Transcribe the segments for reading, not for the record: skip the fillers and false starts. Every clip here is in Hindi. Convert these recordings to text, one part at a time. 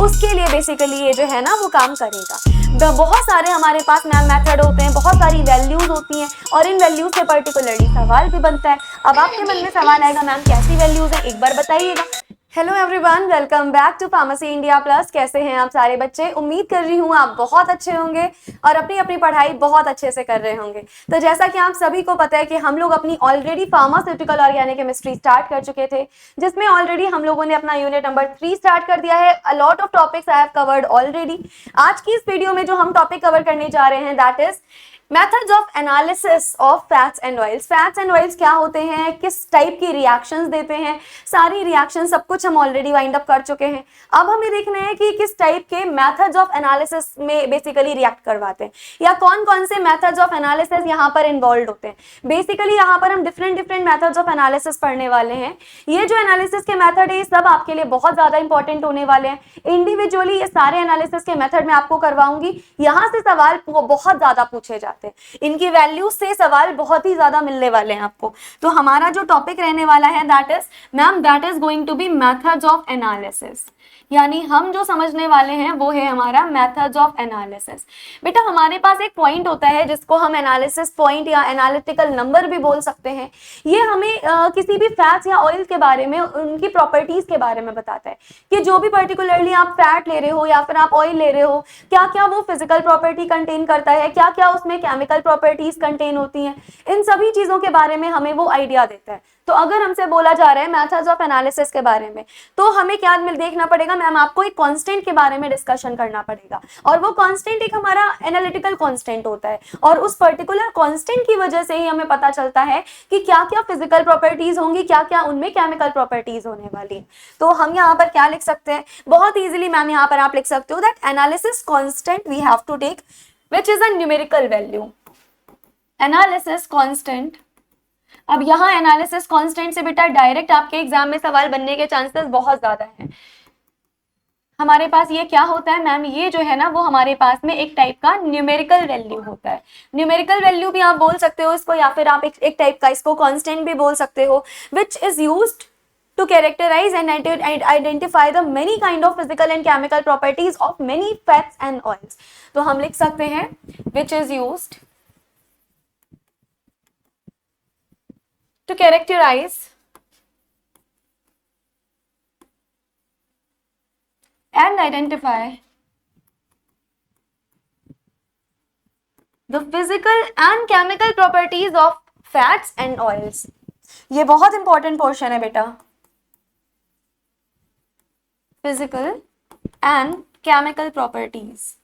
उसके लिए बेसिकली ये जो है ना वो काम करेगा। बहुत सारे हमारे पास मैम मेथड होते हैं, बहुत सारी वैल्यूज होती हैं और इन वैल्यूज से पर्टिकुलरली सवाल भी बनता है। अब आपके मन में सवाल आएगा मैम कैसी वैल्यूज है, एक बार बताइएगा। Hello everyone, welcome back to pharmacy India plus. कैसे हैं आप सारे बच्चे? उम्मीद कर रही हूँ आप बहुत अच्छे होंगे और अपनी अपनी पढ़ाई बहुत अच्छे से कर रहे होंगे। तो जैसा कि आप सभी को पता है कि हम लोग अपनी already pharmaceutical organic chemistry start कर चुके थे, जिसमें ऑलरेडी हम लोगों ने अपना यूनिट नंबर 3 स्टार्ट कर दिया है। A lot of topics I have covered already. आज की इस वीडियो में जो हम टॉपिक कवर करने जा रहे हैं that is methods of analysis of fats and oils. Fats and oils क्या होते हैं, किस टाइप की रिएक्शंस देते हैं, सारी रिएक्शन सब कुछ हम ऑलरेडी वाइंड अप कर चुके हैं। अब हमें देखना है कि किस टाइप के मेथड्स ऑफ एनालिसिस में बेसिकली रिएक्ट करवाते हैं या कौन कौन से मेथड्स ऑफ एनालिसिस यहाँ पर इन्वॉल्व होते हैं। बेसिकली यहाँ पर हम डिफरेंट मेथड्स ऑफ एनालिसिस पढ़ने वाले हैं। ये जो एनालिसिस के मेथड है ये सब आपके लिए बहुत ज्यादा इंपॉर्टेंट होने वाले हैं। इंडिविजुअली ये सारे एनालिसिस के मेथड मैं आपको करवाऊंगी। यहाँ से सवाल बहुत ज्यादा पूछे जाते हैं, इनकी वैल्यूज से सवाल बहुत ही ज्यादा मिलने वाले हैं आपको। तो हमारा जो टॉपिक रहने वाला है that is going to be methods of analysis, यानी हम जो समझने वाले हैं वो है हमारा मेथड्स ऑफ एनालिसिस। बेटा हमारे पास एक पॉइंट होता है जिसको हम एनालिसिस पॉइंट या एनालिटिकल नंबर भी बोल सकते हैं। ये हमें किसी भी फैट्स या ऑयल के बारे में, उनकी प्रॉपर्टीज के बारे में बताता है कि जो भी पर्टिकुलरली आप फैट ले रहे हो या फिर आप ऑयल ले रहे हो, क्या क्या वो फिजिकल प्रॉपर्टी कंटेन करता है, क्या क्या उसमें केमिकल प्रॉपर्टीज कंटेन होती हैं। इन सभी चीजों के बारे में हमें वो आइडिया देता है। तो अगर हमसे बोला जा रहा है मेथड्स ऑफ एनालिसिस के बारे में, तो हमें क्या देखना पड़ेगा मैम, आपको एक कांस्टेंट के बारे में डिस्कशन करना पड़ेगा और वो कांस्टेंट एक हमारा एनालिटिकल कांस्टेंट होता है और उस पर्टिकुलर कांस्टेंट की वजह से ही हमें पता चलता है कि क्या क्या फिजिकल प्रॉपर्टीज होंगी, क्या क्या उनमें केमिकल प्रॉपर्टीज होने वाली है। तो हम यहाँ पर क्या लिख सकते हैं, बहुत इजीली मैम यहाँ पर आप लिख सकते हो that analysis constant we have to take which is a numerical value. Analysis constant, अब यहाँ एनालिसिस कांस्टेंट से बेटा डायरेक्ट आपके एग्जाम में सवाल बनने के चांसेस बहुत ज्यादा हैं। हमारे पास ये क्या होता है मैम, ये जो है ना वो हमारे पास में एक टाइप का न्यूमेरिकल वैल्यू होता है। न्यूमेरिकल वैल्यू भी आप बोल सकते हो इसको, या फिर आप एक टाइप का इसको कांस्टेंट भी बोल सकते हो, which is used to characterize and identify the many kind of physical and chemical properties of many fats and oils। तो हम लिख सकते हैं which is used to characterize and identify the physical and chemical properties of fats and oils। ये बहुत इंपॉर्टेंट पोर्शन है बेटा, physical and chemical properties।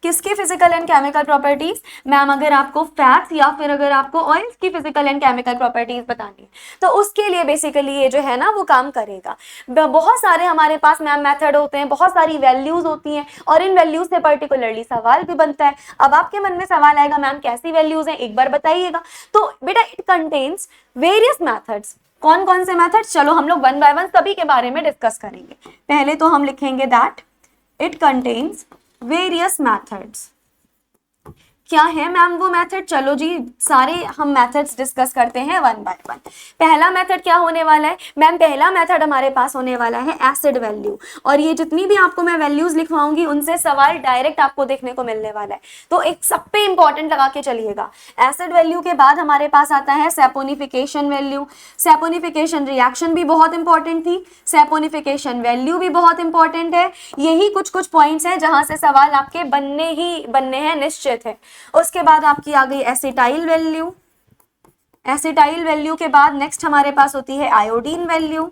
किसकी physical and chemical properties ma'am, अगर आपको फैट्स या फिर अगर आपको ऑयल्स की फिजिकल एंड केमिकल प्रॉपर्टीज बतानी है तो उसके लिए बेसिकली ये जो है ना वो काम करेगा। बहुत सारे हमारे पास मैम मेथड होते हैं, बहुत सारी वैल्यूज होती हैं और इन वैल्यूज से पर्टिकुलरली सवाल भी बनता है। अब आपके मन में सवाल आएगा मैम कैसी वैल्यूज हैं, एक बार बताइएगा। तो बेटा इट कंटेन्स वेरियस मैथड्स। कौन कौन से मैथड्स, चलो हम लोग वन बाय वन सभी के बारे में डिस्कस करेंगे। पहले तो हम लिखेंगे that it contains various methods. क्या है मैम वो मेथड, चलो जी सारे हम मेथड्स डिस्कस करते हैं वन बाय वन। पहला मेथड क्या होने वाला है मैम, पहला मेथड हमारे पास होने वाला है एसिड वैल्यू। और ये जितनी भी आपको मैं वैल्यूज लिखवाऊंगी उनसे सवाल डायरेक्ट आपको देखने को मिलने वाला है, तो एक सब पे इंपॉर्टेंट लगा के चलिएगा। एसिड वैल्यू के बाद हमारे पास आता है सैपोनिफिकेशन वैल्यू। सैपोनिफिकेशन रिएक्शन भी बहुत इंपॉर्टेंट थी, सैपोनिफिकेशन वैल्यू भी बहुत इंपॉर्टेंट है। यही कुछ पॉइंट्स हैं जहां से सवाल आपके बनने हैं, निश्चित है। उसके बाद आपकी आ गई एसिटाइल वैल्यू। एसिटाइल वैल्यू के बाद नेक्स्ट हमारे पास होती है आयोडीन वैल्यू,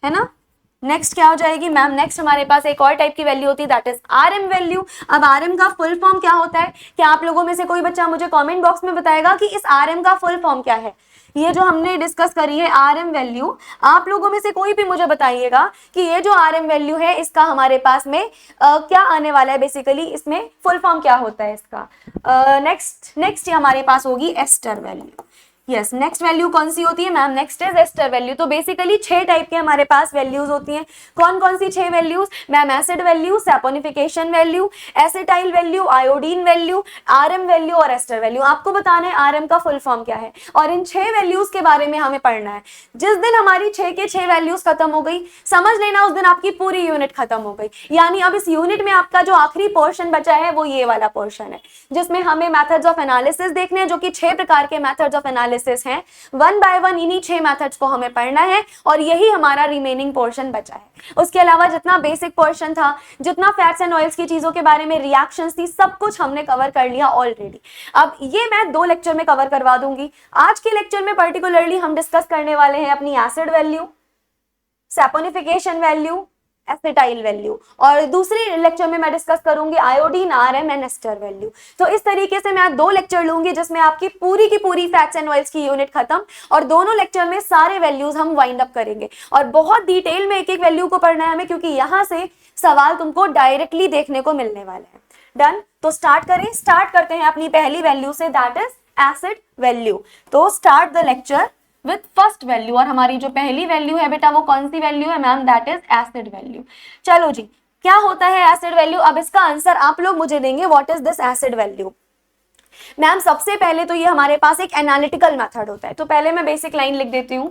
है ना। नेक्स्ट क्या हो जाएगी मैम, नेक्स्ट हमारे पास एक और टाइप की वैल्यू होती है दैट इज आरएम वैल्यू। अब आरएम का फुल फॉर्म क्या होता है, क्या आप लोगों में से कोई बच्चा मुझे कमेंट बॉक्स में बताएगा कि इस आरएम का फुल फॉर्म क्या है। ये जो हमने डिस्कस करी है आरएम वैल्यू, आप लोगों में से कोई भी मुझे बताइएगा कि ये जो आरएम वैल्यू है इसका हमारे पास में क्या आने वाला है, बेसिकली इसमें फुल फॉर्म क्या होता है इसका। नेक्स्ट हमारे पास होगी ester value. Yes, next value कौन सी होती है ma'am? Next is ester value. तो बेसिकली 6 टाइप के हमारे पास वैल्यूज होती हैं। कौन कौन सी 6 values ma'am? Acid value, saponification value, acetyl value, iodine value, RM value और एस्टर वैल्यू। आपको बताना है आरएम का फुल फॉर्म क्या है और इन 6 वैल्यूज के बारे में हमें पढ़ना है। जिस दिन हमारी 6 के 6 वैल्यूज खत्म हो गई, समझ लेना उस दिन आपकी पूरी यूनिट खत्म हो गई। यानी अब इस यूनिट में आपका जो आखिरी पोर्शन बचा है वो ये वाला पोर्शन है, जिसमें हमें मेथड्स ऑफ एनालिसिस देखने हैं, जो कि 6 प्रकार के मेथड्स ऑफ एनालिसिस हैं। वन बाय वन इन्हीं 6 मेथड्स को हमें पढ़ना है और यही हमारा रिमेनिंग पोर्शन बचा है। उसके अलावा जितना बेसिक पोर्शन था, जितना फैट्स एंड ऑयल्स की चीजों के बारे में रिएक्शंस थी, सब कुछ हमने कवर कर लिया ऑलरेडी। अब ये मैं 2 लेक्चर में कवर करवा दूंगी। आज के लेक्चर में पर्टिकुलरली हम डिस्कस करने वाले हैं अपनी acid value, saponification value, acetyl value, और दूसरी लेक्चर में मैं डिस्कस करूंगी iodine, RM and ester value. तो इस तरीके से मैं 2 लेक्चर लूंगी जिसमें आपकी पूरी की पूरी फैट्स एंड ऑयल्स की यूनिट खत्म, और दोनों लेक्चर में सारे वैल्यूज हम वाइंड अप करेंगे और बहुत डिटेल में एक एक वैल्यू को पढ़ना है हमें, क्योंकि यहां से सवाल तुमको डायरेक्टली देखने को मिलने वाले हैं। डन? तो स्टार्ट करें। स्टार्ट करते हैं अपनी पहली वैल्यू से, दैट इज एसिड वैल्यू। तो start the lecture with first value, और हमारी जो पहली वैल्यू है बेटा वो कौन सी वैल्यू है ma'am? That is acid value. चलो जी, क्या होता है एसिड वैल्यू? अब इसका आंसर आप लोग मुझे देंगे, what is this acid value. Ma'am सबसे पहले तो ये हमारे पास एक एनालिटिकल मेथड होता है। तो पहले मैं बेसिक लाइन लिख देती हूं।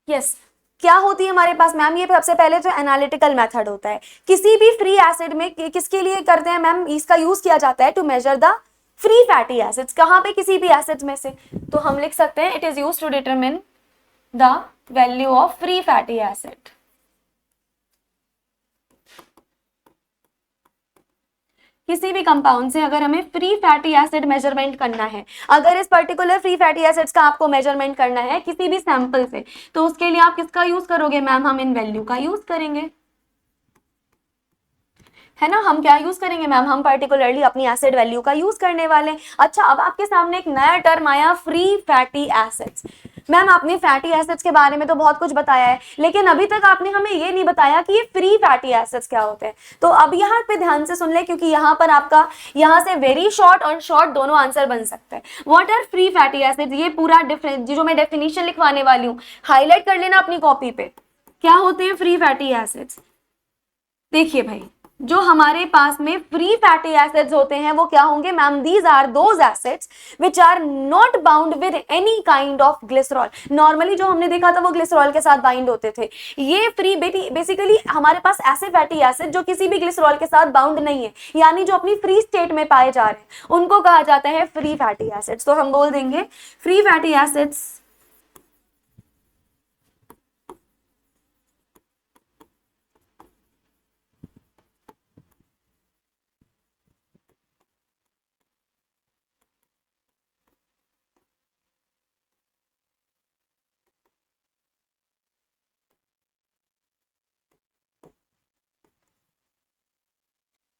यस, क्या होती है हमारे पास मैम? ये सबसे पहले तो एनालिटिकल मेथड होता है। किसी भी फ्री एसिड में किसके लिए करते हैं मैम? इसका यूज किया जाता है to measure the free fatty acids. कहां पे? किसी भी एसिड्स में से। तो हम लिख सकते हैं it is use to determine the value of free fatty acid. किसी भी कंपाउंड से अगर हमें फ्री फैटी एसिड मेजरमेंट करना है, अगर इस पर्टिकुलर फ्री फैटी एसिड्स का आपको मेजरमेंट करना है किसी भी सैंपल से, तो उसके लिए आप किसका यूज करोगे मैम? हम इन वैल्यू का यूज करेंगे, है ना। हम क्या यूज करेंगे मैम? हम पर्टिकुलरली अपनी एसिड वैल्यू का यूज करने वाले। अच्छा, अब आपके सामने एक नया टर्म आया, फ्री फैटी एसिड्स। मैम आपने फैटी एसिड्स के बारे में तो बहुत कुछ बताया है, लेकिन अभी तक आपने हमें ये नहीं बताया कि ये फ्री फैटी एसिड्स क्या होते हैं। तो अब यहाँ पे ध्यान से सुन ले, क्योंकि यहाँ पर आपका यहाँ से वेरी शॉर्ट और शॉर्ट दोनों आंसर बन सकते हैं। What are free fatty acids? ये पूरा जो मैं डेफिनेशन लिखवाने वाली हूँ, हाईलाइट कर लेना अपनी कॉपी पे। क्या होते हैं फ्री फैटी एसिड्स? देखिए भाई, जो हमारे पास में फ्री फैटी एसिड्स होते हैं वो क्या होंगे ma'am? These are those acids which are not bound with any kind of glycerol. Normally जो हमने देखा था वो ग्लिसरॉल के साथ बाइंड होते थे। ये फ्री बेसिकली हमारे पास ऐसे फैटी एसिड जो किसी भी ग्लिसरॉल के साथ बाउंड नहीं है, यानी जो अपनी फ्री स्टेट में पाए जा रहे हैं, उनको कहा जाता है फ्री फैटी एसिड्स। तो हम बोल देंगे फ्री फैटी एसिड्स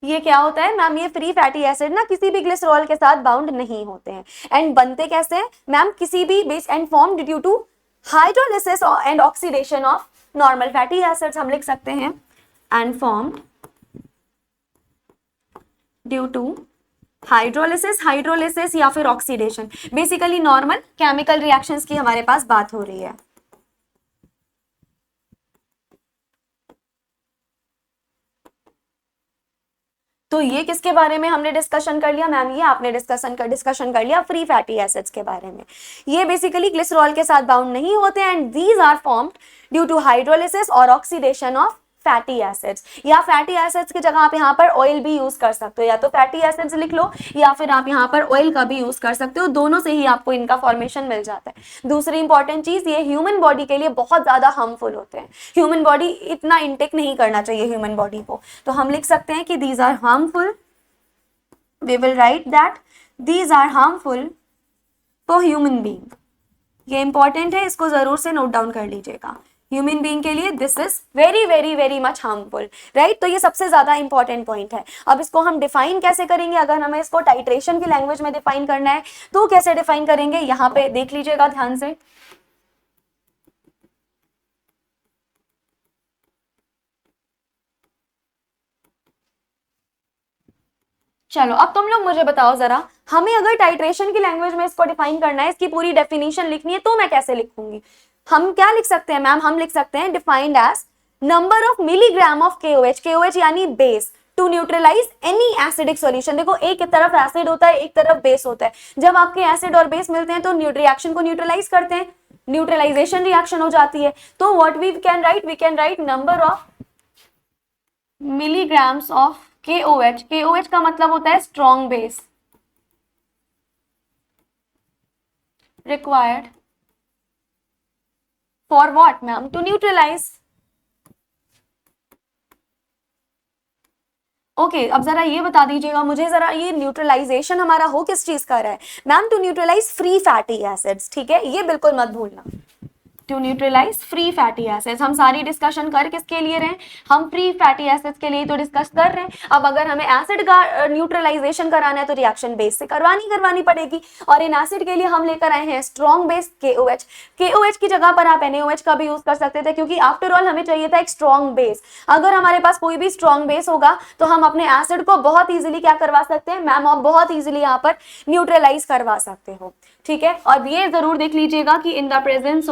ये क्या होता है मैम? ये फ्री फैटी एसिड ना किसी भी ग्लिसरॉल के साथ बाउंड नहीं होते हैं। एंड बनते कैसे हैं मैम? किसी भी base and form due to hydrolysis and oxidation of normal fatty acids. हम लिख सकते हैं and formed due to hydrolysis या फिर oxidation. Basically normal chemical reactions की हमारे पास बात हो रही है। तो ये किसके बारे में हमने डिस्कशन कर लिया मैम? ये आपने डिस्कशन कर लिया फ्री फैटी एसिड्स के बारे में। ये बेसिकली ग्लिसरॉल के साथ बाउंड नहीं होते and these are formed due to hydrolysis और ऑक्सीडेशन ऑफ फैटी एसिड्स। या फैटी एसिड्स की जगह आप यहाँ पर ऑयल भी यूज कर सकते हो, या तो फैटी एसिड्स लिख लो या फिर आप यहाँ पर ऑयल का भी यूज कर सकते हो, दोनों से ही आपको इनका फॉर्मेशन मिल जाता है। दूसरी इंपॉर्टेंट चीज, ये ह्यूमन बॉडी के लिए बहुत ज्यादा हार्मफुल होते हैं। ह्यूमन बॉडी इतना इंटेक नहीं करना चाहिए ह्यूमन बॉडी को। तो हम लिख सकते हैं कि these are harmful, we will write that these are harmful for human being. ये इंपॉर्टेंट है, इसको जरूर से नोट डाउन कर लीजिएगा। ह्यूमन बीइंग के लिए this is very very very much harmful, right. तो ये सबसे ज्यादा इंपॉर्टेंट पॉइंट है। अब इसको हम डिफाइन कैसे करेंगे, अगर हमें इसको टाइट्रेशन की लैंग्वेज में डिफाइन करना है तो कैसे डिफाइन करेंगे, यहाँ पे देख लीजिएगा ध्यान से। चलो अब तुम लोग मुझे बताओ जरा, हमें अगर टाइट्रेशन की लैंग्वेज में इसको डिफाइन करना है, इसकी पूरी डेफिनेशन लिखनी है, तो मैं कैसे लिखूंगी। हम क्या लिख सकते हैं मैम, हम लिख सकते हैं defined as number of milligram of KOH, KOH यानी base, to neutralize any acidic solution. देखो एक तरफ एसिड होता है, एक तरफ बेस होता है। जब आपके एसिड और बेस मिलते हैं तो रिएक्शन को न्यूट्रलाइज करते हैं, न्यूट्रलाइजेशन रिएक्शन हो जाती है। तो what we can write number of milligrams of KOH, KOH का मतलब होता है strong base, required for what ma'am, to neutralize. Okay अब जरा ये बता दीजिएगा मुझे, जरा ये न्यूट्रलाइजेशन हमारा हो किस चीज का रहा है ma'am, to neutralize free fatty acids, ठीक है, ये बिल्कुल मत भूलना, to neutralize free fatty acids. हम सारी डिस्कशन कर किसके लिए रहे हैं, हम फ्री फैटी एसिड्स के लिए तो डिस्कस कर रहे हैं। अब अगर हमें एसिड का न्यूट्रलाइजेशन कराना है तो रिएक्शन बेस से करवानी पड़ेगी, और इन एसिड के लिए हम लेकर आए हैं स्ट्रॉन्ग बेस KOH। KOH की जगह पर आप NaOH का भी यूज कर सकते थे, क्योंकि आफ्टर ऑल हमें चाहिए था एक स्ट्रॉन्ग बेस। अगर हमारे पास कोई भी स्ट्रॉन्ग बेस होगा तो हम अपने एसिड को बहुत इजीली क्या करवा सकते हैं मैम, आप बहुत इजीली यहाँ पर न्यूट्रलाइज करवा सकते हो, ठीक है। और ये जरूर देख लीजिएगा कि in the presence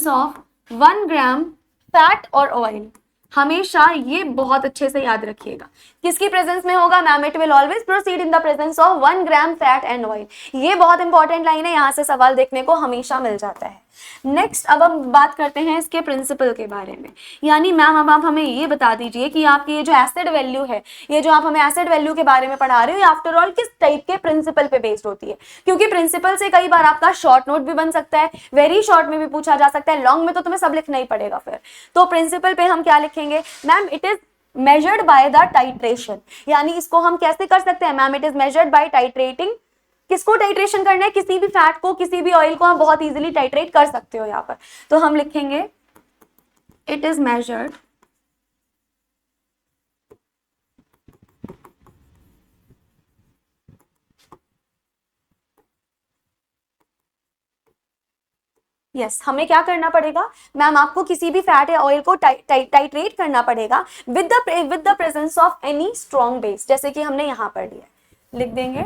of 1 gram fat और ऑयल, हमेशा ये बहुत अच्छे से याद रखिएगा, किसकी प्रेजेंस में होगा ma'am, it will always proceed in the presence of 1 gram fat and oil. ये बहुत इंपॉर्टेंट लाइन है, यहाँ से सवाल देखने को हमेशा मिल जाता है। नेक्स्ट अब हम बात करते हैं इसके प्रिंसिपल के बारे में, यानी मैम अब आप हमें ये बता दीजिए कि आपकी ये जो एसिड वैल्यू है, ये जो आप हमें एसिड वैल्यू के बारे में पढ़ा रहे हो, ये आफ्टर ऑल किस टाइप के प्रिंसिपल पे बेस्ड होती है, क्योंकि प्रिंसिपल से कई बार आपका शॉर्ट नोट भी बन सकता है, वेरी शॉर्ट में भी पूछा जा सकता है, लॉन्ग में तो तुम्हें सब लिखना ही पड़ेगा फिर। तो प्रिंसिपल पे हम क्या लिखेंगे ma'am, it is measured by the titration, यानी इसको हम कैसे कर सकते हैं ma'am, it is measured by titrating. किसको टाइट्रेशन करना है, किसी भी फैट को, किसी भी ऑयल को हम बहुत इजीली टाइट्रेट कर सकते हो यहाँ पर। तो हम लिखेंगे इट इज मेजर्ड यस हमें क्या करना पड़ेगा मैम, आपको किसी भी फैट या ऑयल को टाइट्रेट करना पड़ेगा with the presence of any strong base, जैसे कि हमने यहाँ पर लिया, लिख देंगे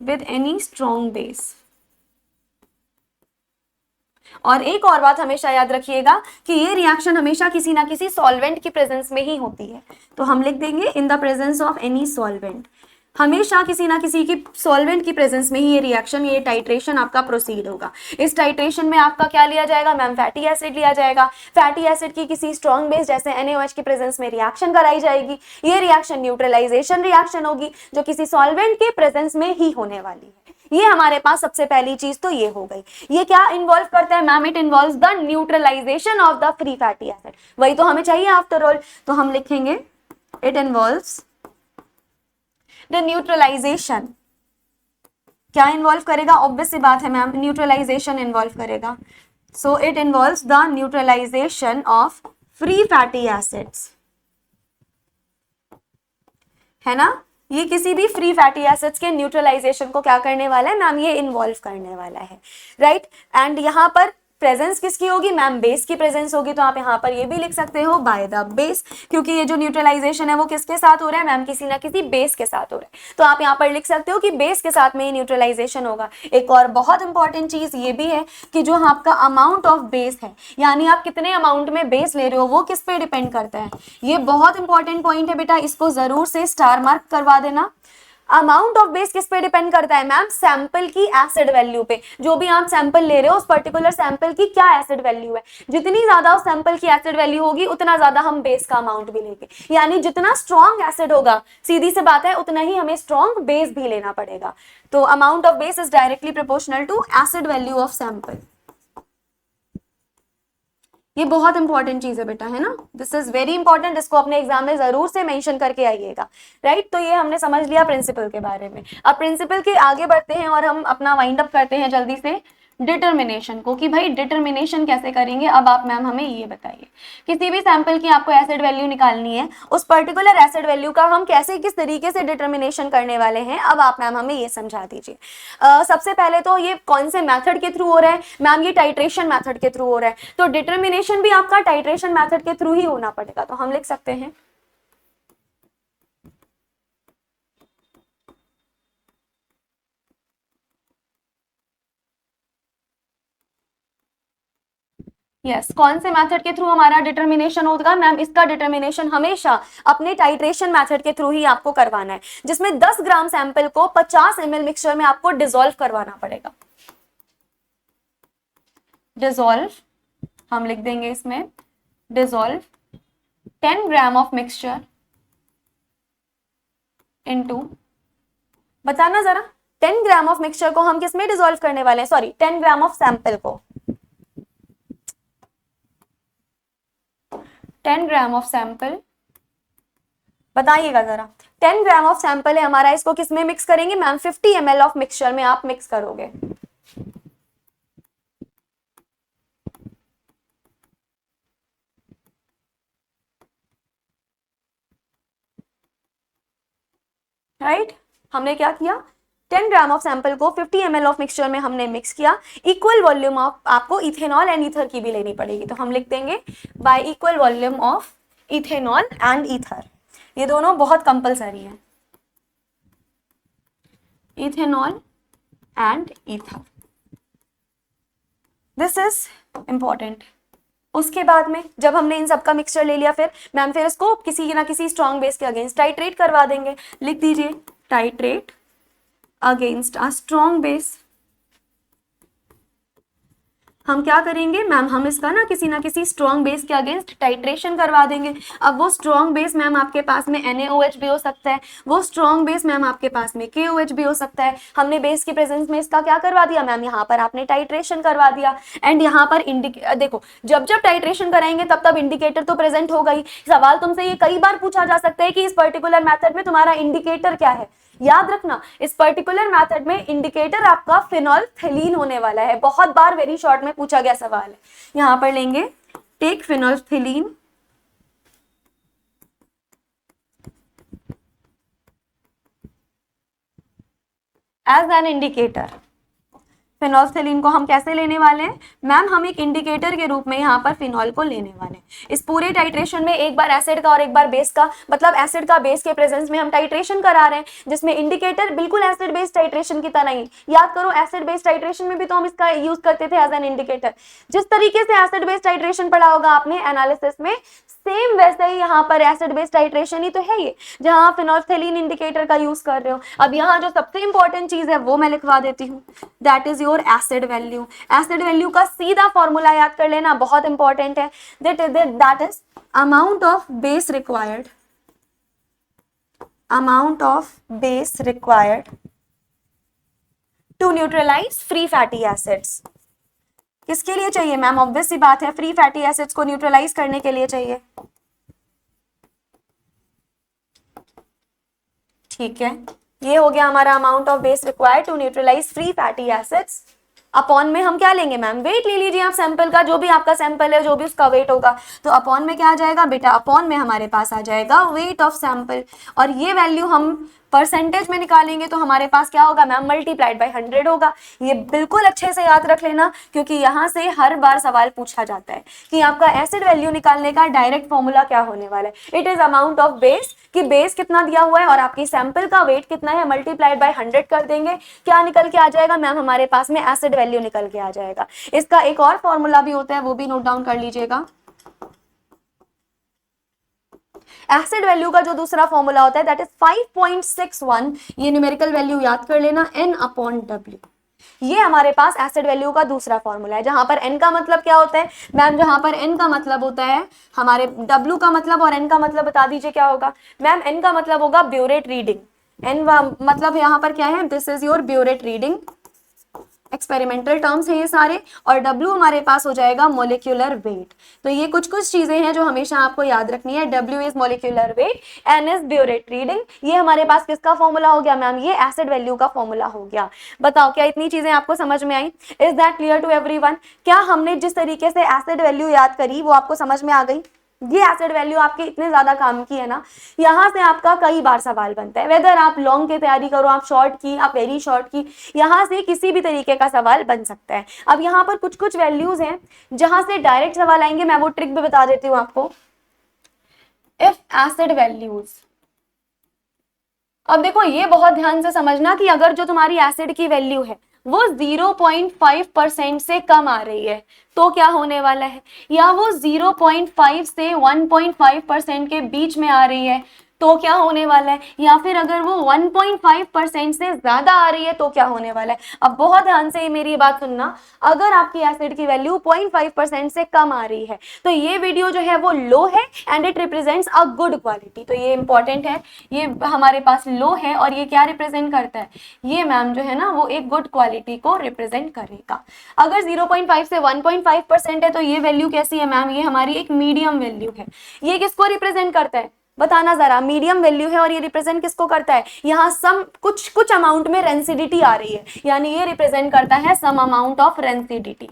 विद एनी स्ट्रॉन्ग बेस। और एक और बात हमेशा याद रखिएगा कि ये रिएक्शन हमेशा किसी ना किसी सॉल्वेंट की प्रेजेंस में ही होती है, तो हम लिख देंगे in the presence of any solvent, हमेशा किसी ना किसी की सॉल्वेंट की प्रेजेंस में ही ये रिएक्शन, ये टाइट्रेशन आपका प्रोसीड होगा। इस टाइट्रेशन में आपका क्या लिया जाएगा मैम, फैटी एसिड लिया जाएगा, फैटी एसिड की किसी स्ट्रॉन्ग बेस जैसे NaOH की प्रेजेंस में रिएक्शन कराई जाएगी, ये रिएक्शन न्यूट्रलाइजेशन रिएक्शन होगी जो किसी सॉल्वेंट के प्रेजेंस में ही होने वाली है। ये हमारे पास सबसे पहली चीज तो ये हो गई। ये क्या इन्वॉल्व करता है ma'am, it involves the neutralization of the free fatty acid, वही तो हमें चाहिए आफ्टर ऑल। तो हम लिखेंगे इट इन्वॉल्व्स द न्यूट्रलाइजेशन, क्या इन्वॉल्व करेगा, ऑब्वियस सी बात है मैम, न्यूट्रलाइजेशन इन्वॉल्व करेगा। So it involves the neutralization of free fatty acids, है ना, ये किसी भी फ्री फैटी एसिड्स के न्यूट्रलाइजेशन को क्या करने वाला है मैम, ये इन्वॉल्व करने वाला है, राइट। एंड यहाँ पर प्रेजेंस किसकी होगी मैम, बेस की प्रेजेंस होगी, तो आप यहाँ पर ये भी लिख सकते हो बाय द बेस, क्योंकि ये जो न्यूट्रलाइजेशन है वो किसके साथ हो रहा है मैम, किसी ना किसी बेस के साथ हो रहा है, तो आप यहाँ पर लिख सकते हो कि बेस के साथ में ही न्यूट्रलाइजेशन होगा। एक और बहुत इंपॉर्टेंट चीज ये भी है कि जो आपका अमाउंट ऑफ बेस है, यानी आप कितने अमाउंट में बेस ले रहे हो, वो किस पे डिपेंड करता है। ये बहुत इंपॉर्टेंट पॉइंट है बेटा, इसको जरूर से स्टार मार्क करवा देना। अमाउंट ऑफ बेस किस पे डिपेंड करता है मैम, सैंपल की एसिड वैल्यू पे। जो भी आप सैंपल ले रहे हो उस पर्टिकुलर सैंपल की क्या एसिड वैल्यू है, जितनी ज्यादा उस सैंपल की एसिड वैल्यू होगी उतना ज्यादा हम बेस का अमाउंट भी लेंगे, यानी जितना स्ट्रॉन्ग एसिड होगा, सीधी सी बात है, उतना ही हमें स्ट्रॉन्ग बेस भी लेना पड़ेगा। तो amount of base is directly proportional to acid value of sample. ये बहुत इंपॉर्टेंट चीज है बेटा, है ना, दिस इज वेरी इंपॉर्टेंट, इसको अपने एग्जाम में जरूर से मेंशन करके आइएगा, राइट। तो ये हमने समझ लिया प्रिंसिपल के बारे में। अब प्रिंसिपल के आगे बढ़ते हैं और हम अपना वाइंड अप करते हैं जल्दी से। डिटर्मिनेशन को, कि भाई डिटर्मिनेशन कैसे करेंगे। अब आप मैम हमें ये बताइए, किसी भी सैंपल की आपको एसिड वैल्यू निकालनी है, उस पर्टिकुलर एसिड वैल्यू का हम कैसे किस तरीके से डिटर्मिनेशन करने वाले हैं, अब आप मैम हमें ये समझा दीजिए। सबसे पहले तो ये कौन से मेथड के थ्रू हो रहा है मैम, ये टाइट्रेशन मेथड के थ्रू हो रहा है, तो डिटर्मिनेशन भी आपका टाइट्रेशन मेथड के थ्रू ही होना पड़ेगा। तो हम लिख सकते हैं यस कौन से मेथड के थ्रू हमारा डिटर्मिनेशन होगा मैम, इसका डिटर्मिनेशन हमेशा अपने टाइट्रेशन मेथड के थ्रू ही आपको करवाना है, जिसमें 10 ग्राम सैंपल को 50 ml मिक्सचर में आपको डिसॉल्व करवाना पड़ेगा। डिसॉल्व हम लिख देंगे इसमें, dissolve 10 gram of mixture into, बताना जरा 10 ग्राम ऑफ मिक्सचर को हम किसमें डिसॉल्व करने वाले हैं, सॉरी 10 ग्राम ऑफ सैंपल को, 10 ग्राम ऑफ सैंपल, बताइएगा जरा 10 ग्राम ऑफ सैंपल है हमारा, इसको किसमें मिक्स करेंगे मैम, 50 ml ऑफ मिक्सचर में आप मिक्स करोगे। राइट हमने क्या किया, 10 ग्राम ऑफ सैंपल को 50 ml ऑफ मिक्सचर में हमने मिक्स किया। इक्वल वॉल्यूम ऑफ आपको इथेनॉल एंड ईथर की भी लेनी पड़ेगी, तो हम लिख देंगे by equal volume of ethanol and ether, ये दोनों बहुत कंपलसरी है, ethanol and ether, this is important. उसके बाद में जब हमने इन सबका मिक्सचर ले लिया, फिर मैम फिर इसको किसी ना किसी स्ट्रॉन्ग बेस के अगेंस्ट टाइट्रेट करवा देंगे, लिख दीजिए titrate against a strong base. हम क्या करेंगे मैम, हम इसका ना किसी स्ट्रॉन्ग बेस के अगेंस्ट टाइट्रेशन करवा देंगे। अब वो स्ट्रॉन्ग बेस मैम आपके पास में NaOH भी हो सकता है, वो स्ट्रॉन्ग बेस मैम आपके पास में KOH भी हो सकता है। हमने बेस की प्रेजेंस में इसका क्या करवा दिया मैम, यहाँ पर आपने टाइट्रेशन करवा दिया, एंड यहाँ पर देखो जब जब टाइट्रेशन कराएंगे तब तब इंडिकेटर तो प्रेजेंट होगा ही। सवाल तुमसे ये कई बार पूछा जा सकता है कि इस पर्टिकुलर मैथड में तुम्हारा इंडिकेटर क्या है। याद रखना इस पर्टिकुलर मेथड में इंडिकेटर आपका फिनोल्फथलीन होने वाला है, बहुत बार वेरी शॉर्ट में पूछा गया सवाल है। यहां पर लेंगे take phenolphthalein as an indicator. Phenolphthalein को हम कैसे लेने वाले हैं मैम, हम एक इंडिकेटर के रूप में यहाँ पर फिनॉल को लेने वाले हैं। इस पूरे टाइट्रेशन में एक बार एसिड का और एक बार बेस का, मतलब एसिड का बेस के प्रेजेंस में हम टाइट्रेशन करा रहे हैं, जिसमें इंडिकेटर बिल्कुल एसिड बेस्ड टाइट्रेशन की तरह ही। याद करो एसिड बेस्ड टाइट्रेशन में भी तो हम इसका यूज करते थे एज एन इंडिकेटर। जिस तरीके से एसिड बेस्ड टाइट्रेशन पढ़ा होगा आपने एनालिसिस में, सेम वैसे ही यहाँ पर एसिड बेस्ड टाइट्रेशन ही तो है ये, जहां फिनोल्फथलीन इंडिकेटर का यूज कर रहे हो। अब यहाँ जो सबसे इंपॉर्टेंट चीज है वो मैं लिखवा देती हूँ, that is your acid value. Acid value का सीधा फॉर्मूला याद कर लेना, बहुत इंपॉर्टेंट है। That is amount of base required, amount of base required to neutralize free fatty acids. किसके लिए चाहिए मैम, ऑब्वियस सी बात है, फ्री फैटी एसिड्स को न्यूट्रलाइज करने के लिए चाहिए। ठीक है, ये हो गया हमारा amount of base required to neutralize free fatty acids. Upon में हम क्या लेंगे मैम, वेट ले लीजिए आप सैंपल का, जो भी आपका सैंपल है जो भी उसका वेट होगा, तो अपॉन में क्या आ जाएगा बेटा, अपॉन में हमारे पास आ जाएगा वेट ऑफ सैंपल, और ये वैल्यू हम परसेंटेज में निकालेंगे तो हमारे पास क्या होगा मैम, मल्टीप्लाइड बाय 100 होगा। ये बिल्कुल अच्छे से याद रख लेना, क्योंकि यहाँ से हर बार सवाल पूछा जाता है कि आपका एसिड वैल्यू निकालने का डायरेक्ट फॉर्मूला क्या होने वाला है। It is amount of base, कि बेस कितना दिया हुआ है और आपकी सैंपल का वेट कितना है, मल्टीप्लाइड बाय 100 कर देंगे, क्या निकल के आ जाएगा मैम, हमारे पास में एसिड वैल्यू निकल के आ जाएगा। इसका एक और फॉर्मूला भी होता है, वो भी नोट डाउन कर लीजिएगा। एसिड वैल्यू का जो दूसरा फॉर्मूला होता है दैट इज 5.61, ये न्यूमेरिकल वैल्यू याद कर लेना, N/W। ये हमारे पास एसिड वैल्यू का दूसरा फॉर्मूला है, जहां पर N का मतलब क्या होता है मैम, जहां पर N का मतलब होता है हमारे W का मतलब, और N का मतलब बता दीजिए क्या होगा मैम, N का मतलब होगा ब्यूरेट रीडिंग। N मतलब यहाँ पर क्या है, this is your burette reading, experimental terms हैं ये सारे, और W हमारे पास हो जाएगा मोलिकुलर वेट। तो ये कुछ कुछ चीजें हैं जो हमेशा आपको याद रखनी है। W is molecular weight, N is burette reading. ये हमारे पास किसका फॉर्मूला हो गया मैम? ये एसिड वैल्यू का फॉर्मूला हो गया। बताओ क्या इतनी चीजें आपको समझ में आई? Is that clear to everyone? क्या हमने जिस तरीके से एसिड वैल्यू याद करी वो आपको समझ में आ गई? ये एसिड वैल्यू आपके इतने ज्यादा काम की है ना, यहाँ से आपका कई बार सवाल बनता है, वेदर आप लॉन्ग की तैयारी करो, आप शॉर्ट की, आप वेरी शॉर्ट की, यहाँ से किसी भी तरीके का सवाल बन सकता है। अब यहाँ पर कुछ कुछ वैल्यूज हैं जहां से डायरेक्ट सवाल आएंगे, मैं वो ट्रिक भी बता देती हूँ आपको। इफ एसिड वैल्यूज, अब देखो ये बहुत ध्यान से समझना कि अगर जो तुम्हारी एसिड की वैल्यू है वो 0.5% से कम आ रही है तो क्या होने वाला है, या वो 0.5 से 1.5% के बीच में आ रही है तो क्या होने वाला है, या फिर अगर वो 1.5% से ज्यादा आ रही है तो क्या होने वाला है। अब बहुत ध्यान से मेरी बात सुनना, अगर आपकी एसिड की वैल्यू 0.5% से कम आ रही है तो ये वीडियो जो है वो लो है and it represents a good quality. तो ये इंपॉर्टेंट है, ये हमारे पास लो है और ये क्या रिप्रेजेंट करता है, ये मैम जो है ना वो एक गुड क्वालिटी को रिप्रेजेंट करेगा। अगर 0.5 से 1.5% है तो ये वैल्यू कैसी है मैम, ये हमारी एक मीडियम वैल्यू है। ये किसको रिप्रेजेंट करता है बताना जरा, मीडियम वैल्यू है और ये रिप्रेजेंट किसको करता है, यहाँ सम कुछ अमाउंट में रेंसिडिटी आ रही है, यानी ये रिप्रेजेंट करता है some amount of rancidity.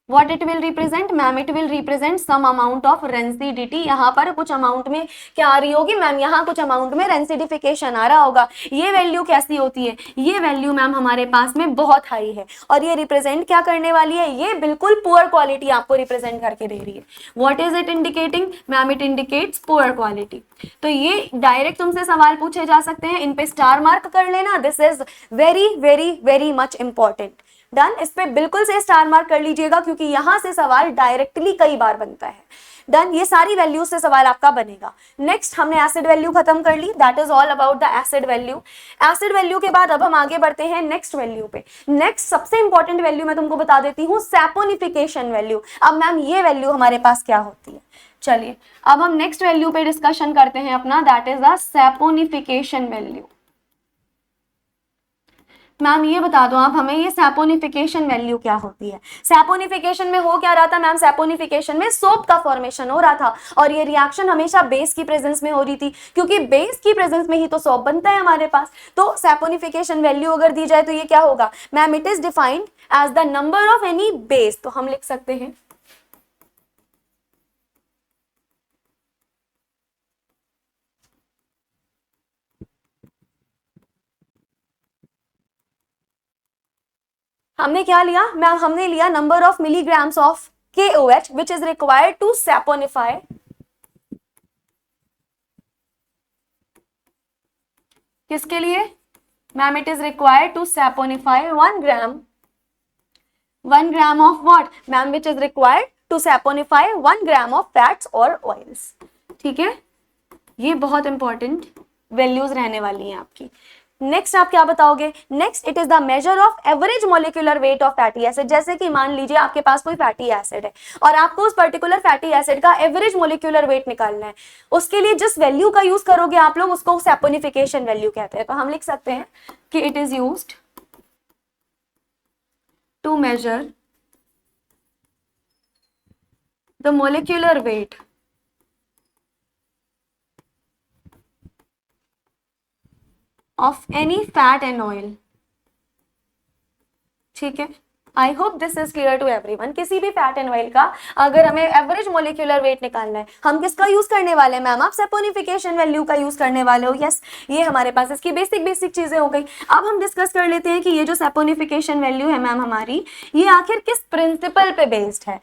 What it will represent ma'am, it will represent some amount of rancidity। यहाँ पर कुछ अमाउंट में क्या आ रही होगी मैम, यहाँ कुछ अमाउंट में रेंसिडिफिकेशन आ रहा होगा। ये वैल्यू कैसी होती है, ये वैल्यू मैम हमारे पास में बहुत हाई है और ये रिप्रेजेंट क्या करने वाली है, ये बिल्कुल पुअर क्वालिटी आपको रिप्रेजेंट करके दे रही है। What is it indicating ma'am, it indicates poor quality. तो ये डायरेक्ट तुमसे सवाल पूछे जा सकते हैं, इन पे स्टार मार्क कर लेना, this is very very very much important. Done, इस पे बिल्कुल से स्टार मार्क कर लीजिएगा क्योंकि यहां से सवाल डायरेक्टली कई बार बनता है। डन, ये सारी वैल्यू से सवाल आपका बनेगा। नेक्स्ट हमने एसिड वैल्यू खत्म कर ली, that is all about the acid value. Acid value के बाद अब हम आगे बढ़ते हैं नेक्स्ट वैल्यू पे। नेक्स्ट सबसे इंपॉर्टेंट वैल्यू मैं तुमको बता देती हूँ, सैपोनिफिकेशन वैल्यू। अब मैम ये वैल्यू हमारे पास क्या होती है, चलिए अब हम नेक्स्ट वैल्यू पे डिस्कशन करते हैं अपना, that is the saponification value. Ma'am ये बता दो आप हमें, ये सैपोनिफिकेशन वैल्यू क्या होती है। सैपोनिफिकेशन में हो क्या रहा था मैम, सैपोनिफिकेशन में सोप का फॉर्मेशन हो रहा था और ये रिएक्शन हमेशा बेस की प्रेजेंस में हो रही थी, क्योंकि बेस की प्रेजेंस में ही तो सोप बनता है हमारे पास। तो सैपोनिफिकेशन वैल्यू अगर दी जाए तो ये क्या होगा ma'am, it is defined as the number of any base. तो हम लिख सकते हैं हमने क्या लिया मैम, हमने लिया number of milligrams of KOH which is required to saponify किसके लिए ma'am, it is required to saponify 1 gram of what ma'am, which is required to saponify 1 gram of fats और ऑयल्स। ठीक है, ये बहुत इंपॉर्टेंट वैल्यूज रहने वाली हैं आपकी। नेक्स्ट आप क्या बताओगे, next it is the measure of average molecular weight of fatty acid. जैसे कि मान लीजिए आपके पास कोई फैटी एसिड है और आपको उस पर्टिकुलर फैटी एसिड का एवरेज मोलिकुलर वेट निकालना है, उसके लिए जिस वैल्यू का यूज करोगे आप लोग उसको सैपोनिफिकेशन वैल्यू कहते हैं। तो हम लिख सकते हैं कि it is used to measure the molecular weight of any fat and oil. ठीक है, I hope this is clear to everyone. किसी भी फैट एंड ऑयल का अगर हमें एवरेज मोलिकुलर वेट निकालना है, हम किसका यूज करने वाले हैं मैम, आप सैपोनिफिकेशन वैल्यू का यूज करने वाले हो। यस, ये हमारे पास इसकी बेसिक चीजें हो गई। अब हम डिस्कस कर लेते हैं कि ये जो सैपोनिफिकेशन वैल्यू है मैम हमारी, ये आखिर किस प्रिंसिपल पे बेस्ड है।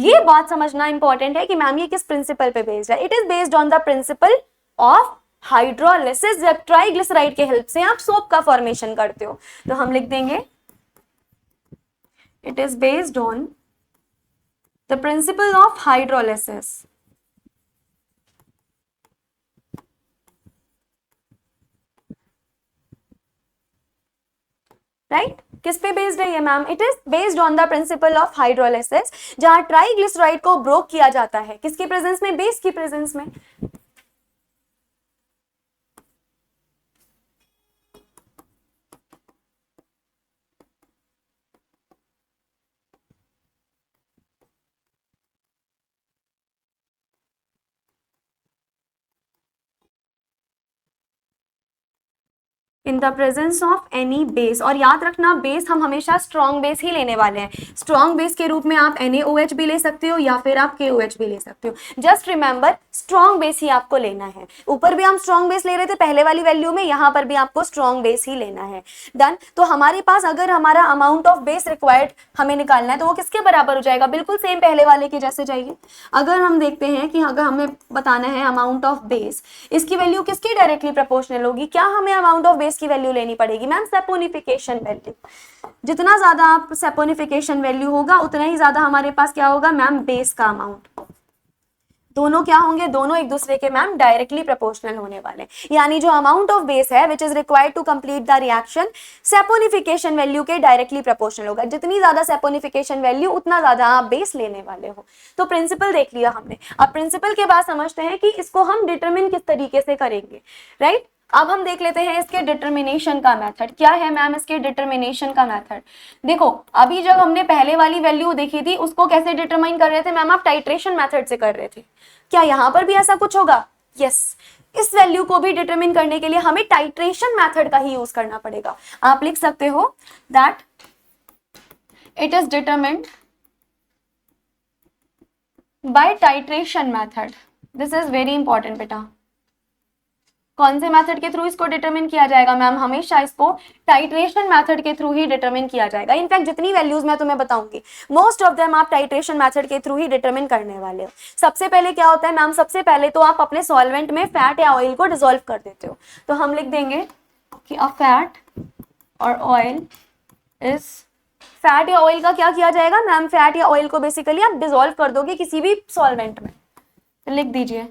ये बात समझना इंपॉर्टेंट है कि मैम ये किस प्रिंसिपल पे बेस्ड है। It is based on the principle of hydrolysis. जब ट्राइग्लिसराइड के हेल्प से आप सोप का फॉर्मेशन करते हो तो हम लिख देंगे it is based on the principle of hydrolysis। Right, किस पे बेस्ड है ये ma'am, it is based on the principle of hydrolysis, जहां ट्राइग्लिसराइड को ब्रोक किया जाता है किसकी प्रेजेंस में, बेस की प्रेजेंस में। In the presence of any base, और याद रखना बेस हम हमेशा स्ट्रॉन्ग बेस ही लेने वाले हैं। स्ट्रॉन्ग बेस के रूप में आप NaOH भी ले सकते हो या फिर आप KOH भी ले सकते हो। जस्ट रिमेंबर स्ट्रॉन्ग बेस ही आपको लेना है। ऊपर भी हम स्ट्रॉन्ग बेस ले रहे थे पहले वाली वैल्यू में, यहाँ पर भी आपको स्ट्रॉन्ग बेस ही लेना है। डन। तो हमारे पास अगर हमारा अमाउंट ऑफ बेस रिक्वायर्ड हमें निकालना है तो वो किसके बराबर हो जाएगा, बिल्कुल सेम पहले वाले के जैसे जाइए। अगर हम देखते हैं कि अगर हमें बताना है अमाउंट ऑफ बेस, इसकी वैल्यू किसकी डायरेक्टली प्रोपोर्शनल होगी, क्या हमें अमाउंट ऑफ बेस की वैल्यू लेनी पड़ेगी मैम, सैपोनिफिकेशन वैल्यू। जितना ज्यादा आप सैपोनिफिकेशन वैल्यू होगा उतना ही ज्यादा हमारे पास क्या होगा मैम, बेस का अमाउंट। दोनों क्या होंगे, दोनों एक दूसरे के मैम डायरेक्टली प्रोपोर्शनल होने वाले, यानी जो अमाउंट ऑफ बेस है which is required to complete the reaction saponification value के डायरेक्टली प्रोपोर्शनल होगा। जितनी ज्यादा सैपोनिफिकेशन वैल्यू उतना ज्यादा आप बेस लेने वाले हो। तो प्रिंसिपल देख लिया हमने। अब प्रिंसिपल के बाद समझते हैं कि इसको हम डिटरमिन किस तरीके से करेंगे, राइट। अब हम देख लेते हैं इसके डिटर्मिनेशन का मेथड क्या है मैम। इसके डिटर्मिनेशन का मेथड देखो, अभी जब हमने पहले वाली वैल्यू देखी थी उसको कैसे डिटरमाइन कर रहे थे मैम, आप टाइट्रेशन मेथड से कर रहे थे। क्या यहाँ पर भी ऐसा कुछ होगा? यस। इस वैल्यू को भी डिटरमिन करने के लिए हमें टाइट्रेशन मेथड का ही यूज करना पड़ेगा। आप लिख सकते हो that it is determined bye titration method. This is very important बेटा। कौन से मेथड के थ्रू इसको डिटरमिन किया जाएगा मैम, हमेशा इसको टाइट्रेशन मेथड के थ्रू ही डिटरमिन किया जाएगा। इनफैक्ट जितनी वैल्यूज मैं तुम्हें बताऊंगी मोस्ट ऑफ देम आप टाइट्रेशन मेथड के थ्रू ही डिटरमिन करने वाले हो। सबसे पहले क्या होता है मैम, सबसे पहले तो आप अपने सॉल्वेंट में फैट या ऑयल को डिसॉल्व कर देते हो। तो हम लिख देंगे कि अ फैट और ऑयल इज, फैट या ऑयल का क्या किया जाएगा मैम, फैट या ऑयल को बेसिकली आप डिसॉल्व कर दोगे किसी भी सॉल्वेंट में। तो लिख दीजिए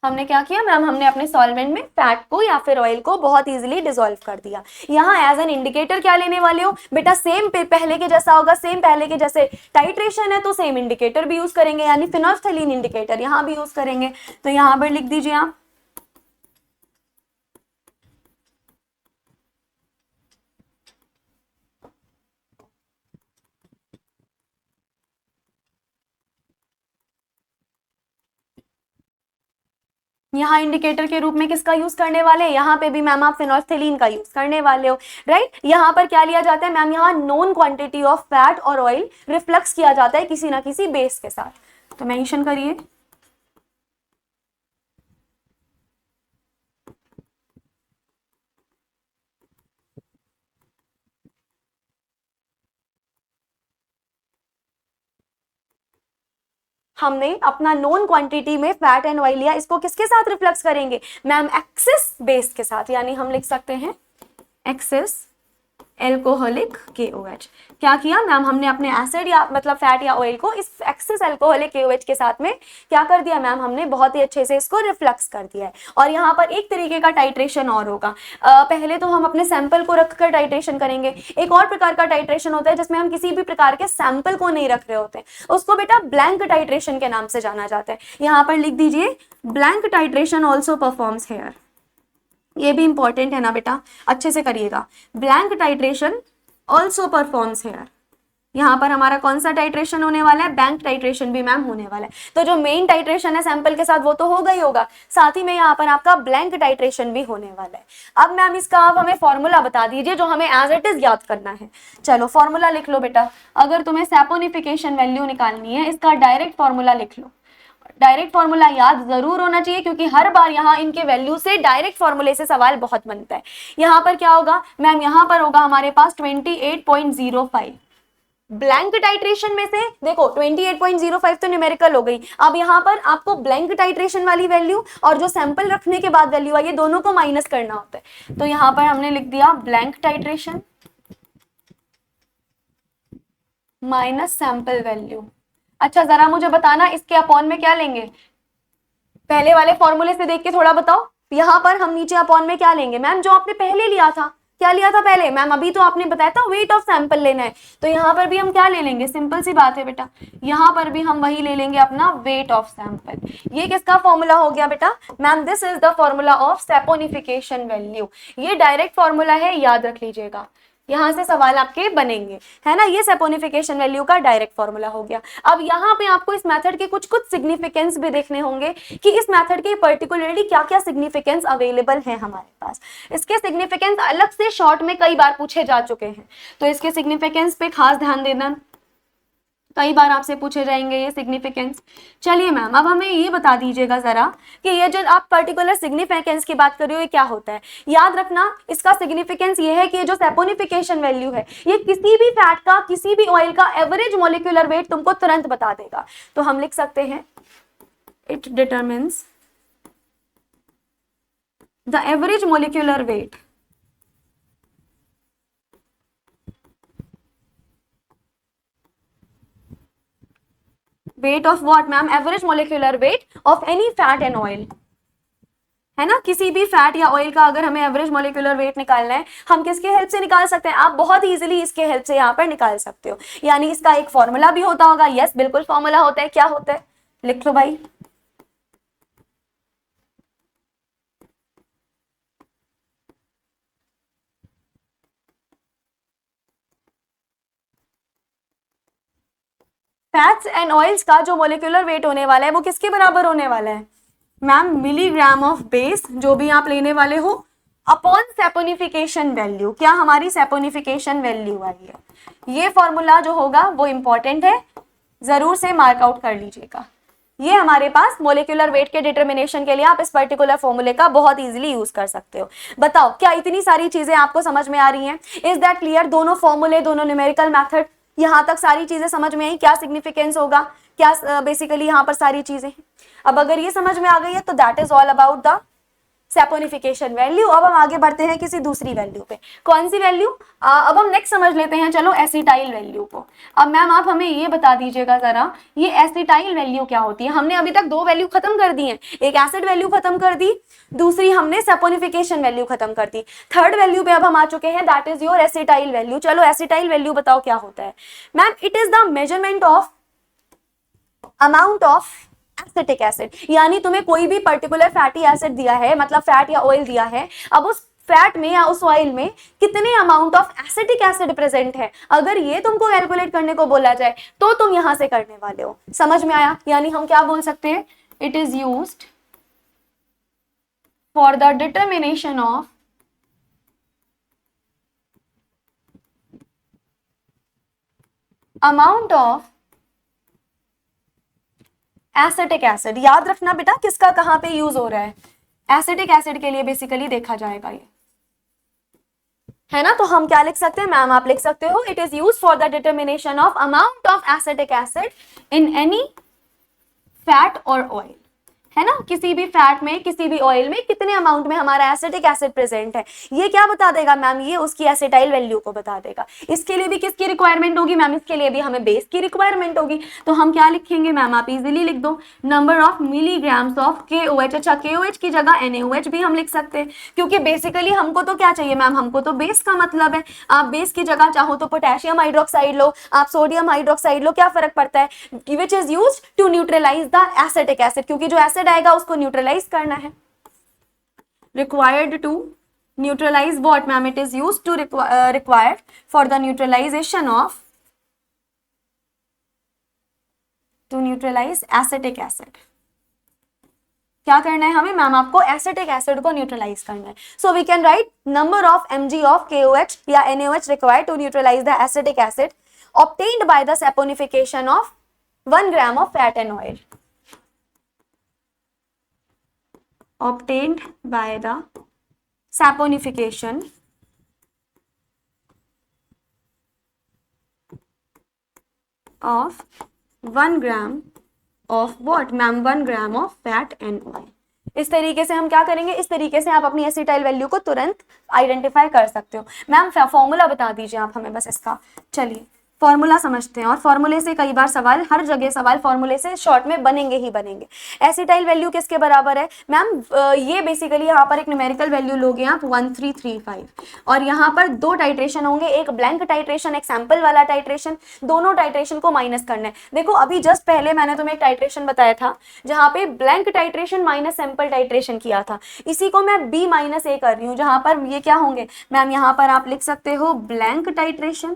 हमने क्या किया मैम, हमने अपने सॉल्वेंट में फैट को या फिर ऑयल को बहुत इजीली डिसॉल्व कर दिया। यहाँ एज एन इंडिकेटर क्या लेने वाले हो बेटा, सेम पहले के जैसा होगा, सेम पहले के जैसे टाइट्रेशन है तो सेम इंडिकेटर भी यूज करेंगे, यानी फिनोल्फ्थलीन इंडिकेटर यहाँ भी यूज करेंगे। तो यहाँ पर लिख दीजिए आप यहाँ इंडिकेटर के रूप में किसका यूज करने वाले हैं, यहाँ पे भी मैम आप फिनोल्फ्थलीन का यूज करने वाले हो, राइट। यहाँ पर क्या लिया जाता है मैम, यहाँ नोन क्वांटिटी ऑफ फैट और ऑयल रिफ्लक्स किया जाता है किसी ना किसी बेस के साथ। तो मेंशन करिए हमने अपना नोन क्वांटिटी में फैट एंड ऑयल लिया, इसको किसके साथ रिफ्लक्स करेंगे मैम, एक्सिस बेस के साथ, यानी हम लिख सकते हैं एक्सिस एल्कोहलिक KOH। क्या किया मैम, हमने अपने एसिड या मतलब फैट या ऑयल को इस एक्सिस एल्कोहलिक KOH के साथ में क्या कर दिया मैम, हमने बहुत ही अच्छे से इसको रिफ्लक्स कर दिया है। और यहाँ पर एक तरीके का टाइट्रेशन और होगा, पहले तो हम अपने सैंपल को रखकर टाइट्रेशन करेंगे। एक और प्रकार का टाइट्रेशन होता है जिसमें हम किसी भी प्रकार के सैंपल को नहीं रख रहे होते, उसको बेटा ब्लैंक टाइट्रेशन के नाम से जाना जाता है। यहाँ पर लिख दीजिए blank titration also performs here. ये भी इंपॉर्टेंट है ना बेटा, अच्छे से करिएगा। Blank titration also performs here. यहाँ पर हमारा कौन सा टाइट्रेशन होने वाला है, बैंक टाइट्रेशन भी मैम होने वाला है। तो जो मेन टाइट्रेशन है सैंपल के साथ वो तो होगा ही होगा, साथ ही में यहाँ पर आपका ब्लैंक टाइट्रेशन भी होने वाला है। अब मैम इसका आप हमें फॉर्मूला बता दीजिए जो हमें एज इट इज याद करना है। चलो फॉर्मूला लिख लो बेटा, अगर तुम्हें सैपोनिफिकेशन वैल्यू निकालनी है इसका डायरेक्ट फॉर्मूला लिख लो। डायरेक्ट फॉर्मूला याद जरूर होना चाहिए क्योंकि हर बार यहाँ इनके वैल्यू से डायरेक्ट फॉर्मूले से सवाल बहुत बनता है। यहाँ पर क्या होगा मैम, यहाँ पर होगा हमारे पास 28.05। ब्लैंक टाइट्रेशन में से देखो 28.05 तो न्यूमेरिकल हो गई। अब यहाँ पर आपको ब्लैंक टाइट्रेशन वाली वैल्यू और जो सैंपल रखने के बाद वैल्यू आई है दोनों को माइनस करना होता है। तो यहाँ पर हमने लिख दिया blank titration minus sample value. अच्छा जरा मुझे बताना इसके अपॉन में क्या लेंगे, पहले वाले फॉर्मूले से देख के थोड़ा बताओ। यहाँ पर हम नीचे अपॉन में क्या लेंगे मैम, जो आपने पहले लिया था। क्या लिया था पहले मैम, अभी तो आपने बताया था वेट ऑफ सैंपल लेना है, तो यहाँ पर भी हम क्या ले लेंगे, सिंपल सी बात है बेटा, यहाँ पर भी हम वही ले लेंगे अपना वेट ऑफ सैंपल। ये किसका फॉर्मूला हो गया बेटा ma'am, this is the formula of saponification value. ये डायरेक्ट फॉर्मूला है, याद रख लीजिएगा। यहाँ से सवाल आपके बनेंगे, है ना। ये सैपोनिफिकेशन वैल्यू का डायरेक्ट फॉर्मूला हो गया। अब यहाँ पे आपको इस मेथड के कुछ कुछ सिग्निफिकेंस भी देखने होंगे कि इस मेथड के पर्टिकुलरली क्या क्या सिग्निफिकेंस अवेलेबल है हमारे पास। इसके सिग्निफिकेंस अलग से शॉर्ट में कई बार पूछे जा चुके हैं, तो इसके सिग्निफिकेंस पे खास ध्यान देना, कई बार आपसे पूछे जाएंगे ये सिग्निफिकेंस। चलिए मैम, अब हमें ये बता दीजिएगा जरा कि ये जो आप पर्टिकुलर सिग्निफिकेंस की बात कर रहे हो ये क्या होता है। याद रखना इसका सिग्निफिकेंस ये है कि ये जो सैपोनिफिकेशन वैल्यू है ये किसी भी फैट का, किसी भी ऑयल का एवरेज मॉलिक्यूलर वेट तुमको तुरंत बता देगा। तो हम लिख सकते हैं it determines the average molecular weight weight of what ma'am, average molecular weight of any fat and oil, है ना। किसी भी फैट या ऑयल का अगर हमें एवरेज मॉलिक्यूलर वेट निकालना है, हम किसके हेल्प से निकाल सकते हैं, आप बहुत इजीली इसके हेल्प से यहाँ पर निकाल सकते हो। यानी इसका एक फॉर्मूला भी होता होगा, यस बिल्कुल फॉर्मूला होता है। क्या होता है, लिख लो भाई। फैट्स एंड ऑयल्स का जो मोलिकुलर वेट होने वाला है वो किसके बराबर होने वाला है मैम, मिलीग्राम ऑफ बेस जो भी आप लेने वाले हो अपॉन सैपोनिफिकेशन वैल्यू। क्या हमारी सैपोनिफिकेशन वैल्यू आई है। ये फॉर्मूला जो होगा वो इंपॉर्टेंट है, जरूर से मार्क आउट कर लीजिएगा। ये हमारे पास मोलिकुलर वेट के डिटर्मिनेशन के लिए आप इस पर्टिकुलर फॉर्मूले का बहुत इजीली यूज कर सकते हो। बताओ क्या इतनी सारी चीजें आपको समझ में आ रही हैं, इज दैट क्लियर। दोनों फॉर्मूले, दोनों न्यूमेरिकल मेथड, यहाँ तक सारी चीजें समझ में आई, क्या सिग्निफिकेंस होगा, क्या बेसिकली यहाँ पर सारी चीजें। अब अगर ये समझ में आ गई है तो that is all about the saponification value. अब हम आगे बढ़ते हैं किसी दूसरी वैल्यू पे। कौन सी वैल्यू, अब हम नेक्स्ट समझ लेते हैं चलो एसिटाइल वैल्यू को। अब मैम आप हमें ये बता दीजिएगा जरा, ये एसिटाइल वैल्यू क्या होती है। हमने अभी तक दो वैल्यू खत्म कर दी हैं, एक एसिड वैल्यू खत्म कर दी, दूसरी हमने सैपोनिफिकेशन वैल्यू खत्म कर दी। थर्ड वैल्यू पे अब हम आ चुके हैं, that is your acetyl value. चलो एसिटाइल वैल्यू बताओ क्या होता है ma'am. It is the measurement of amount of acetic acid, यानी तुम्हें कोई भी पर्टिकुलर फैटी एसिड दिया है, मतलब फैट या ऑयल दिया है, अब उस फैट में या उस ऑयल में कितने amount of acetic acid present है, अगर ये तुमको कैलकुलेट करने को बोला जाए तो तुम यहां से करने वाले हो। समझ में आया। यानी हम क्या बोल सकते हैं, it is used for the determination of amount of acetic acid. याद रखना बेटा किसका कहां पे यूज हो रहा है, एसिटिक एसिड के लिए बेसिकली देखा जाएगा ये, है ना। तो हम क्या लिख सकते हैं मैम, आप लिख सकते हो it is use for the determination of amount of acetic acid in any fat और ऑयल, है ना। किसी भी फैट में, किसी भी ऑयल में कितने अमाउंट में हमारा एसिटिक एसिड प्रेजेंट है, ये क्या बता देगा मैम, ये उसकी एसिटाइल वैल्यू को बता देगा। इसके लिए भी किसकी रिक्वायरमेंट होगी मैम, इसके लिए भी हमें बेस की रिक्वायरमेंट होगी। तो हम क्या लिखेंगे मैम, आप इजीली लिख दो number of milligrams of KOH। अच्छा KOH की जगह NaOH भी हम लिख सकते हैं, क्योंकि बेसिकली हमको तो क्या चाहिए मैम, हमको तो बेस का मतलब है। आप बेस की जगह चाहो तो पोटेशियम हाइड्रोक्साइड लो, आप सोडियम हाइड्रोक्साइड लो, क्या फर्क पड़ता है, which is use to neutralize the acetic acid, क्योंकि जो एसिड आएगा उसको न्यूट्रलाइज करना है। Required to neutralize what ma'am, it is used to required for the neutralization of, to neutralize acetic acid. क्या करना है हमें मैम, आपको एसिटिक एसिड को न्यूट्रलाइज करना है। So we can write number of mg of KOH या NaOH required to neutralize the acetic acid obtained by the saponification of 1 gram of fat and oil, obtained by the saponification of 1 gram of what ma'am, 1 gram of fat and oil। इस तरीके से हम क्या करेंगे, इस तरीके से आप अपनी एसिटाइल वैल्यू को तुरंत आइडेंटिफाई कर सकते हो। मैम फॉर्मूला बता दीजिए आप हमें बस इसका। चलिए फॉर्मूला समझते हैं, और फॉर्मूले से कई बार सवाल, हर जगह सवाल फॉर्मूले से शॉर्ट में बनेंगे ही बनेंगे। एसिटाइल वैल्यू किसके बराबर है मैम, ये बेसिकली यहाँ पर एक न्यूमेरिकल वैल्यू लोगे आप 1335, और यहाँ पर दो टाइट्रेशन होंगे, एक ब्लैंक टाइट्रेशन, एक सैंपल वाला टाइट्रेशन, दोनों टाइट्रेशन को माइनस करना है। देखो अभी जस्ट पहले मैंने तुम्हें एक टाइट्रेशन बताया था जहाँ पे blank titration minus sample titration किया था, इसी को मैं B माइनस ए कर रही हूँ, जहाँ पर ये क्या होंगे मैम, यहाँ पर आप लिख सकते हो blank titration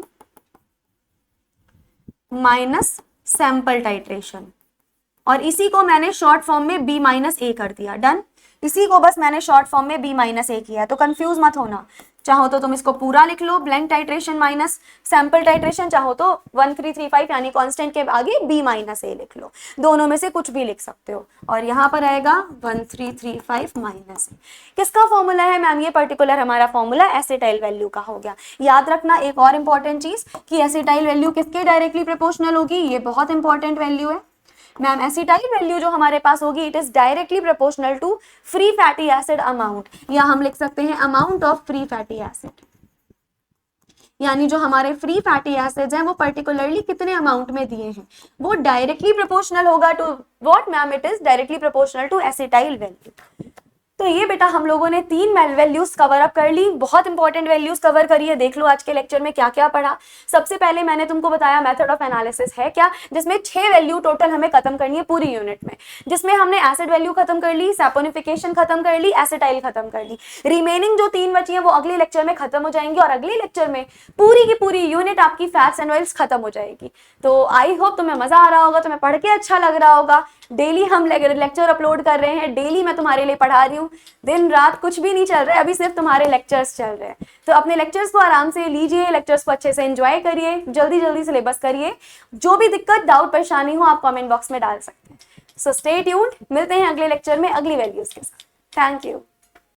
minus sample titration, और इसी को मैंने शॉर्ट फॉर्म में B माइनस ए कर दिया। डन, इसी को बस मैंने शॉर्ट फॉर्म में B माइनस ए किया, तो कंफ्यूज मत होना। चाहो तो तुम इसको पूरा लिख लो, blank titration minus sample titration, चाहो तो 1335 यानी कांस्टेंट के आगे B माइनस ए लिख लो, दोनों में से कुछ भी लिख सकते हो। और यहाँ पर आएगा 1335 माइनस ए। किसका फॉर्मूला है मैम, ये पर्टिकुलर हमारा फॉर्मूला एसिटाइल वैल्यू का हो गया। याद रखना एक और इंपॉर्टेंट चीज कि एसिटाइल वैल्यू किसके डायरेक्टली प्रोपोर्शनल होगी, ये बहुत इंपॉर्टेंट वैल्यू है मैम। एसिटाइल वैल्यू जो हमारे पास होगी it is directly proportional to free fatty acid amount, या हम लिख सकते हैं amount of free fatty acid, यानी जो हमारे फ्री फैटी एसिड्स हैं वो पर्टिकुलरली कितने अमाउंट में दिए हैं, वो डायरेक्टली प्रोपोर्शनल होगा to what ma'am, it is directly proportional to acetyl value. तो ये बेटा हम लोगों ने 3 वैल्यूज कवर अप कर ली, बहुत इंपॉर्टेंट वैल्यूज कवर करी है। देख लो आज के लेक्चर में क्या क्या पढ़ा। सबसे पहले मैंने तुमको बताया मेथड ऑफ एनालिसिस है क्या, जिसमें 6 वैल्यू टोटल हमें खत्म करनी है पूरी यूनिट में, जिसमें हमने एसिड वैल्यू खत्म कर ली, सैपोनिफिकेशन खत्म कर ली, एसिटाइल खत्म कर ली। रिमेनिंग जो 3 बची है वो अगले लेक्चर में खत्म हो जाएंगी, और अगले लेक्चर में पूरी की पूरी यूनिट आपकी फैट्स एंड ऑयल्स खत्म हो जाएगी। तो आई होप तुम्हें मजा आ रहा होगा, तुम्हें पढ़ के अच्छा लग रहा होगा। डेली हम लेक्चर अपलोड कर रहे हैं, डेली मैं तुम्हारे लिए पढ़ा रही हूँ, दिन रात कुछ भी नहीं चल रहा है, अभी सिर्फ तुम्हारे लेक्चर्स चल रहे हैं। तो अपने लेक्चर्स को आराम से लीजिए, लेक्चर्स को अच्छे से एंजॉय करिए, जल्दी जल्दी सिलेबस करिए। जो भी दिक्कत डाउट परेशानी हो आप कमेंट बॉक्स में डाल सकते हैं। सो स्टे ट्यून्ड, मिलते हैं अगले लेक्चर में अगली वैल्यूज के साथ। Thank you.